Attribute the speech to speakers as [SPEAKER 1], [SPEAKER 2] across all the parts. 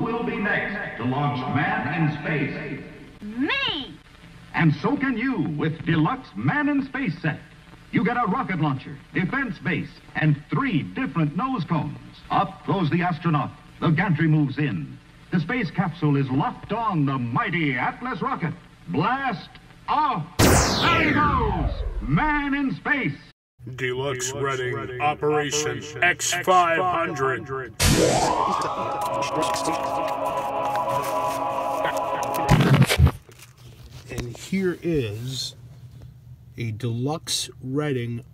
[SPEAKER 1] will be next to launch man in space?
[SPEAKER 2] Me!
[SPEAKER 1] And so can you with Deluxe Man in Space set. You get a rocket launcher, defense base, and 3 different nose cones. Up goes the astronaut. The gantry moves in. The space capsule is locked on the mighty Atlas rocket. Blast off! There he goes! Man in space!
[SPEAKER 3] Deluxe Reading Operation X500.
[SPEAKER 4] And here is a Deluxe Reading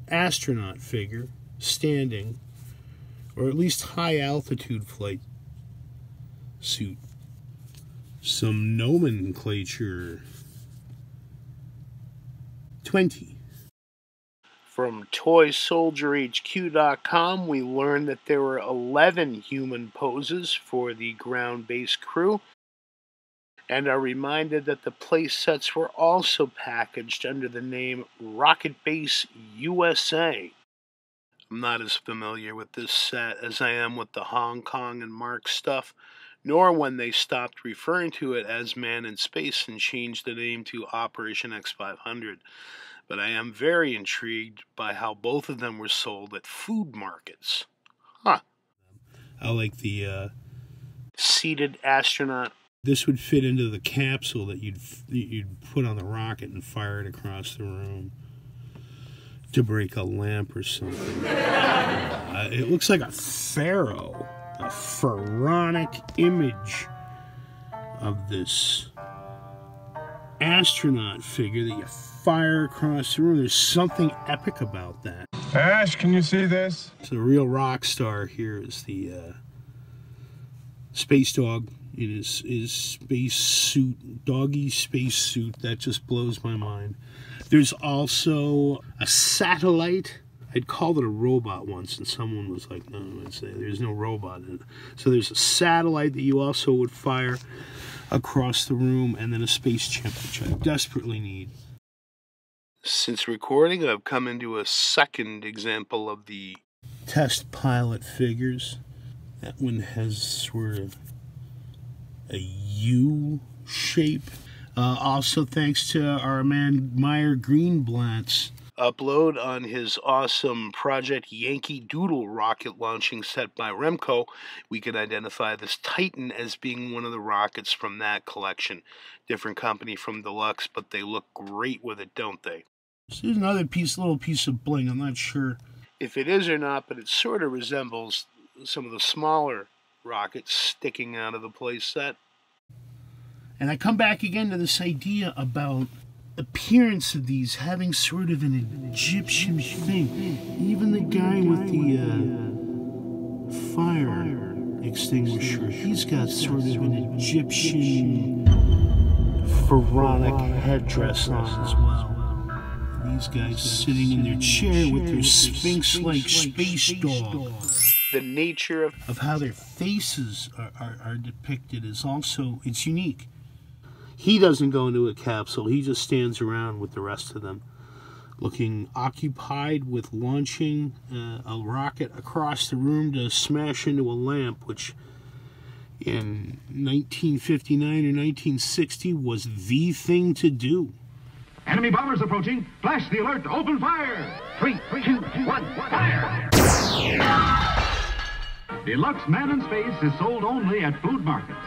[SPEAKER 4] astronaut figure standing, or at least high altitude flight suit. Some nomenclature. 20.
[SPEAKER 5] From ToySoldierHQ.com, we learned that there were 11 human poses for the ground-based crew, and are reminded that the Playsets were also packaged under the name Rocket Base USA. I'm not as familiar with this set as I am with the Hong Kong and Mark stuff, nor when they stopped referring to it as Man in Space and changed the name to Operation X500. But I am very intrigued by how both of them were sold at food markets. Huh.
[SPEAKER 4] I like the
[SPEAKER 5] seated astronaut.
[SPEAKER 4] This would fit into the capsule that you'd put on the rocket and fire it across the room to break a lamp or something. It looks like a pharaoh, a pharaonic image of this astronaut figure that you fire across the room. There's something epic about that.
[SPEAKER 3] Ash, can you see this?
[SPEAKER 4] So the real rock star here is the space dog in his space suit, doggy space suit. That just blows my mind. There's also a satellite. I'd called it a robot once, and someone was like, no, I'd say there's no robot in it. So there's a satellite that you also would fire across the room, and then a space chimp, which I desperately need.
[SPEAKER 5] Since recording, I've come into a second example of the
[SPEAKER 4] test pilot figures. That one has sort of a U shape. Also thanks to our man Meyer Greenblatt's
[SPEAKER 5] upload on his awesome Project Yankee Doodle rocket launching set by Remco, we can identify this Titan as being one of the rockets from that collection. Different company from Deluxe, but they look great with it, don't they?
[SPEAKER 4] So there's another little piece of bling. I'm not sure
[SPEAKER 5] if it is or not, but it sort of resembles some of the smaller rockets sticking out of the playset.
[SPEAKER 4] And I come back again to this idea about appearance of these having sort of an Egyptian thing. Even the guy with the fire extinguisher, he's got sort of an Egyptian pharaonic headdress on as well. These guys sitting in their chair with their sphinx-like space dog.
[SPEAKER 5] The nature
[SPEAKER 4] of how their faces are depicted is also, it's unique. He doesn't go into a capsule. He just stands around with the rest of them, looking occupied with launching a rocket across the room to smash into a lamp, which in 1959 or 1960 was the thing to do.
[SPEAKER 1] Enemy bombers approaching. Flash the alert. Open fire. 3, 2, 1, fire. Deluxe Man in Space is sold only at food markets.